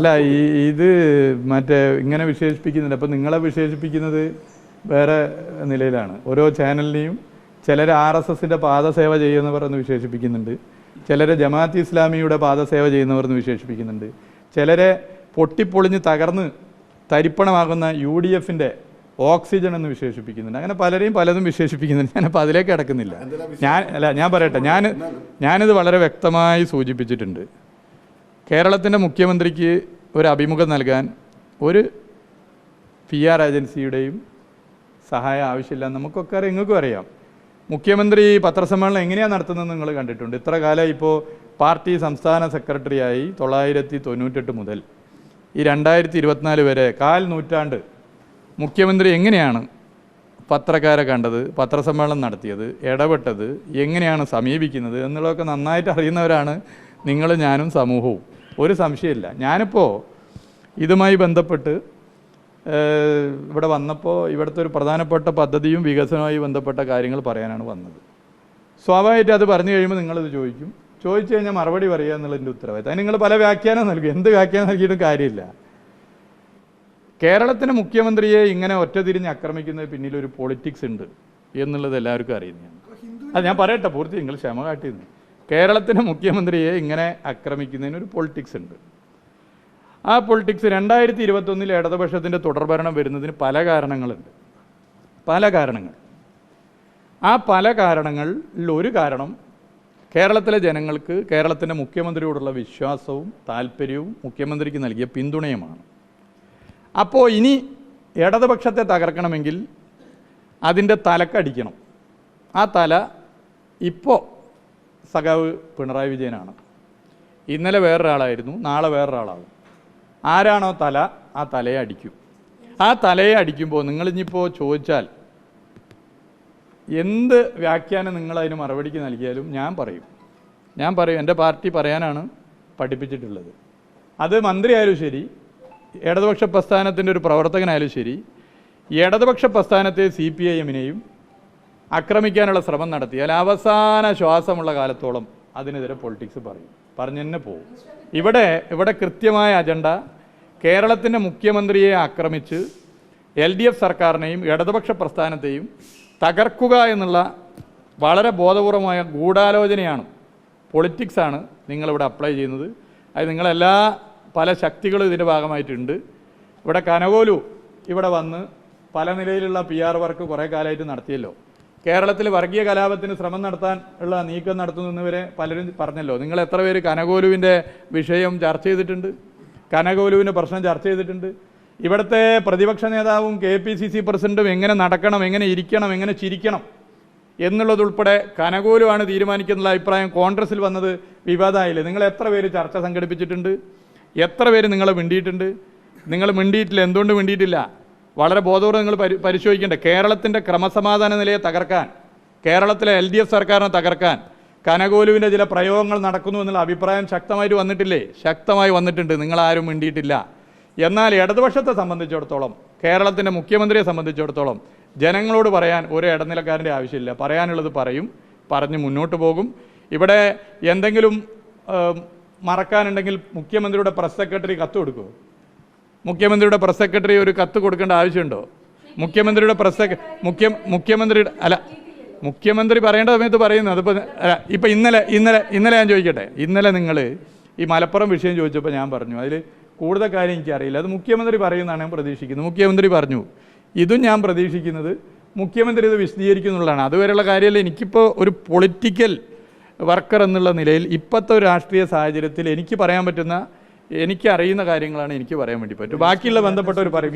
അല്ല ഇത് മറ്റേ ഇങ്ങനെ വിശേഷിപ്പിക്കുന്നുണ്ട്. അപ്പം നിങ്ങളെ വിശേഷിപ്പിക്കുന്നത് വേറെ നിലയിലാണ്. ഓരോ ചാനലിനെയും ചിലർ RSSൻ്റെ പാദസേവ ചെയ്യുന്നവർ എന്ന് വിശേഷിപ്പിക്കുന്നുണ്ട്, ചിലരെ ജമാഅത്ത് ഇസ്ലാമിയുടെ പാദസേവ ചെയ്യുന്നവർ എന്ന് വിശേഷിപ്പിക്കുന്നുണ്ട്, ചിലരെ പൊട്ടിപ്പൊളിഞ്ഞ് തകർന്ന് തരിപ്പണമാകുന്ന UDFൻ്റെ ഓക്സിജൻ എന്ന് വിശേഷിപ്പിക്കുന്നുണ്ട്. അങ്ങനെ പലരെയും പലതും വിശേഷിപ്പിക്കുന്നുണ്ട്. ഞാനപ്പോൾ അതിലേക്ക് കിടക്കുന്നില്ല. ഞാൻ പറയട്ടെ, ഞാനിത് വളരെ വ്യക്തമായി സൂചിപ്പിച്ചിട്ടുണ്ട്. കേരളത്തിൻ്റെ മുഖ്യമന്ത്രിക്ക് ഒരു അഭിമുഖം നൽകാൻ ഒരു PR ഏജൻസിയുടെയും സഹായം ആവശ്യമില്ല. നമുക്കൊക്കെ അറിയാം, നിങ്ങൾക്കും അറിയാം. മുഖ്യമന്ത്രി പത്രസമ്മേളനം എങ്ങനെയാണ് നടത്തുന്നതെന്ന് നിങ്ങൾ കണ്ടിട്ടുണ്ട്. ഇത്ര കാലം ഇപ്പോൾ പാർട്ടി സംസ്ഥാന സെക്രട്ടറിയായി 1998 മുതൽ ഈ 2024 വരെ 4 നൂറ്റാണ്ട് മുഖ്യമന്ത്രി എങ്ങനെയാണ് പത്രക്കാരെ കണ്ടത്, പത്രസമ്മേളനം നടത്തിയത്, ഇടപെട്ടത്, എങ്ങനെയാണ് സമീപിക്കുന്നത് എന്നുള്ളതൊക്കെ നന്നായിട്ട് അറിയുന്നവരാണ് നിങ്ങൾ, ഞാനും സമൂഹവും. ഒരു സംശയമില്ല. ഞാനിപ്പോൾ ഇതുമായി ബന്ധപ്പെട്ട് ഇവിടെ വന്നപ്പോൾ ഇവിടുത്തെ ഒരു പ്രധാനപ്പെട്ട പദ്ധതിയും വികസനവുമായി ബന്ധപ്പെട്ട കാര്യങ്ങൾ പറയാനാണ് വന്നത്. സ്വാഭാവികമായിട്ട് അത് പറഞ്ഞു കഴിയുമ്പോൾ നിങ്ങളിത് ചോദിച്ചു കഴിഞ്ഞാൽ മറുപടി പറയുക എന്നുള്ളതിൻ്റെ ഉത്തരവാദിത്തം. നിങ്ങൾ പല വ്യാഖ്യാനം നൽകും. എന്ത് വ്യാഖ്യാനം നൽകിയിട്ടും കാര്യമില്ല. കേരളത്തിൻ്റെ മുഖ്യമന്ത്രിയെ ഇങ്ങനെ ഒറ്റതിരിഞ്ഞ് ആക്രമിക്കുന്നതിന് പിന്നിലൊരു പൊളിറ്റിക്സ് ഉണ്ട് എന്നുള്ളത് എല്ലാവർക്കും അറിയുന്നതാണ്. അത് ഞാൻ പറയട്ടെ, പൂർത്തി നിങ്ങൾ ക്ഷമ കാട്ടിയിരുന്നു. കേരളത്തിൻ്റെ മുഖ്യമന്ത്രിയെ ഇങ്ങനെ ആക്രമിക്കുന്നതിനൊരു പൊളിറ്റിക്സ് ഉണ്ട്. ആ പൊളിറ്റിക്സ് 2021 ഇടതുപക്ഷത്തിൻ്റെ തുടർഭരണം വരുന്നതിന് പല കാരണങ്ങളുണ്ട്. പല കാരണങ്ങൾ. ആ പല കാരണങ്ങളിൽ ഒരു കാരണം കേരളത്തിലെ ജനങ്ങൾക്ക് കേരളത്തിൻ്റെ മുഖ്യമന്ത്രിയോടുള്ള വിശ്വാസവും താല്പര്യവും മുഖ്യമന്ത്രിക്ക് നൽകിയ പിന്തുണയുമാണ്. അപ്പോൾ ഇനി ഇടതുപക്ഷത്തെ തകർക്കണമെങ്കിൽ അതിൻ്റെ തലക്കടിക്കണം. ആ തല ഇപ്പോൾ സഖാവ് പിണറായി വിജയനാണ്. ഇന്നലെ വേറൊരാളായിരുന്നു, നാളെ വേറൊരാളാവും. ആരാണോ തല, ആ തലയെ അടിക്കും. ആ തലയെ അടിക്കുമ്പോൾ നിങ്ങളിനിപ്പോൾ ചോദിച്ചാൽ എന്ത് വ്യാഖ്യാനം നിങ്ങളതിന് മറുപടിക്ക് നൽകിയാലും ഞാൻ പറയും. എൻ്റെ പാർട്ടി പറയാനാണ് പഠിപ്പിച്ചിട്ടുള്ളത്. അത് മന്ത്രിയായാലും ശരി, ഇടതുപക്ഷ പ്രസ്ഥാനത്തിൻ്റെ ഒരു പ്രവർത്തകനായാലും ശരി, ഇടതുപക്ഷ പ്രസ്ഥാനത്തെ CPIM-നെയും ആക്രമിക്കാനുള്ള ശ്രമം നടത്തിയാൽ അവസാന ശ്വാസമുള്ള കാലത്തോളം അതിനെതിരെ പൊളിറ്റിക്സ് പറഞ്ഞു തന്നെ പോകും. ഇവിടെ കൃത്യമായ അജണ്ട കേരളത്തിൻ്റെ മുഖ്യമന്ത്രിയെ ആക്രമിച്ച് LDF സർക്കാരിനെയും ഇടതുപക്ഷ പ്രസ്ഥാനത്തെയും തകർക്കുക എന്നുള്ള വളരെ ബോധപൂർവമായ ഗൂഢാലോചനയാണ്, പൊളിറ്റിക്സാണ് നിങ്ങളിവിടെ അപ്ലൈ ചെയ്യുന്നത്. അത് നിങ്ങളെല്ലാ പല ശക്തികളും ഇതിൻ്റെ ഭാഗമായിട്ടുണ്ട്. ഇവിടെ കനകോലു ഇവിടെ വന്ന് പല നിലയിലുള്ള PR വർക്ക് കുറേ കാലമായിട്ട് നടത്തിയല്ലോ. കേരളത്തിൽ വർഗീയ കലാപത്തിന് ശ്രമം നടത്താൻ ഉള്ള നീക്കം നടത്തുന്നവരെ പലരും പറഞ്ഞല്ലോ. നിങ്ങൾ എത്ര പേര് കനകോലുവിൻ്റെ വിഷയം ചർച്ച ചെയ്തിട്ടുണ്ട്? കനകോലുവിൻ്റെ പ്രശ്നം ചർച്ച ചെയ്തിട്ടുണ്ട്? ഇവിടുത്തെ പ്രതിപക്ഷ നേതാവും KPCC പ്രസിഡന്റും എങ്ങനെ നടക്കണം, എങ്ങനെ ഇരിക്കണം, എങ്ങനെ ചിരിക്കണം എന്നുള്ളതുൾപ്പെടെ കനകോലുവാണ് തീരുമാനിക്കുന്ന അഭിപ്രായം കോൺഗ്രസിൽ വന്നത് വിവാദമായില്ലേ? നിങ്ങൾ എത്ര പേര് ചർച്ച സംഘടിപ്പിച്ചിട്ടുണ്ട്? എത്ര പേര് നിങ്ങളെ മിണ്ടിയിട്ടുണ്ട്? നിങ്ങൾ മിണ്ടിയിട്ടില്ല. എന്തുകൊണ്ട് മിണ്ടിയിട്ടില്ല? വളരെ ബോധപൂർവ്വം നിങ്ങൾ പരിശോധിക്കേണ്ടേ. കേരളത്തിൻ്റെ ക്രമസമാധാന നിലയെ തകർക്കാൻ, കേരളത്തിലെ LDF സർക്കാരിനെ തകർക്കാൻ കനകോലുവിൻ്റെ ചില പ്രയോഗങ്ങൾ നടക്കുന്നു എന്നുള്ള അഭിപ്രായം ശക്തമായിട്ട് വന്നിട്ടില്ലേ? ശക്തമായി വന്നിട്ടുണ്ട്. നിങ്ങളാരും മിണ്ടിയിട്ടില്ല. എന്നാൽ ഇടതുപക്ഷത്തെ സംബന്ധിച്ചിടത്തോളം, കേരളത്തിൻ്റെ മുഖ്യമന്ത്രിയെ സംബന്ധിച്ചിടത്തോളം ജനങ്ങളോട് പറയാൻ ഒരു ഇടനിലക്കാരൻ്റെ ആവശ്യമില്ല. പറയാനുള്ളത് പറയും, പറഞ്ഞ് മുന്നോട്ട് പോകും. ഇവിടെ എന്തെങ്കിലും മറക്കാനുണ്ടെങ്കിൽ മുഖ്യമന്ത്രിയുടെ പ്രസ് സെക്രട്ടറി കത്ത് കൊടുക്കുമോ? മുഖ്യമന്ത്രിയുടെ പ്രസ് സെക്രട്ടറി ഒരു കത്ത് കൊടുക്കേണ്ട ആവശ്യമുണ്ടോ? മുഖ്യമന്ത്രിയുടെ മുഖ്യമന്ത്രി പറയേണ്ട സമയത്ത് പറയുന്നത്. അതിപ്പോൾ ഇപ്പം ഇന്നലെ ഞാൻ ചോദിക്കട്ടെ, ഇന്നലെ നിങ്ങൾ ഈ മലപ്പുറം വിഷയം ചോദിച്ചപ്പോൾ ഞാൻ പറഞ്ഞു അതിൽ കൂടുതൽ കാര്യം എനിക്കറിയില്ല, അത് മുഖ്യമന്ത്രി പറയുന്നതാണ് ഞാൻ പ്രതീക്ഷിക്കുന്നത്. മുഖ്യമന്ത്രി പറഞ്ഞു. ഇതും ഞാൻ പ്രതീക്ഷിക്കുന്നത് മുഖ്യമന്ത്രി ഇത് വിശദീകരിക്കുന്നുള്ളതാണ്. അതുവരെയുള്ള കാര്യമല്ല. എനിക്കിപ്പോൾ ഒരു പൊളിറ്റിക്കൽ വർക്കർ എന്നുള്ള നിലയിൽ ഇപ്പോഴത്തെ ഒരു രാഷ്ട്രീയ സാഹചര്യത്തിൽ എനിക്ക് പറയാൻ പറ്റുന്ന, എനിക്ക് അറിയുന്ന കാര്യങ്ങളാണ് എനിക്ക് പറയാൻ വേണ്ടി പറ്റും. ബാക്കിയുള്ള ബന്ധപ്പെട്ടവർ പറയും.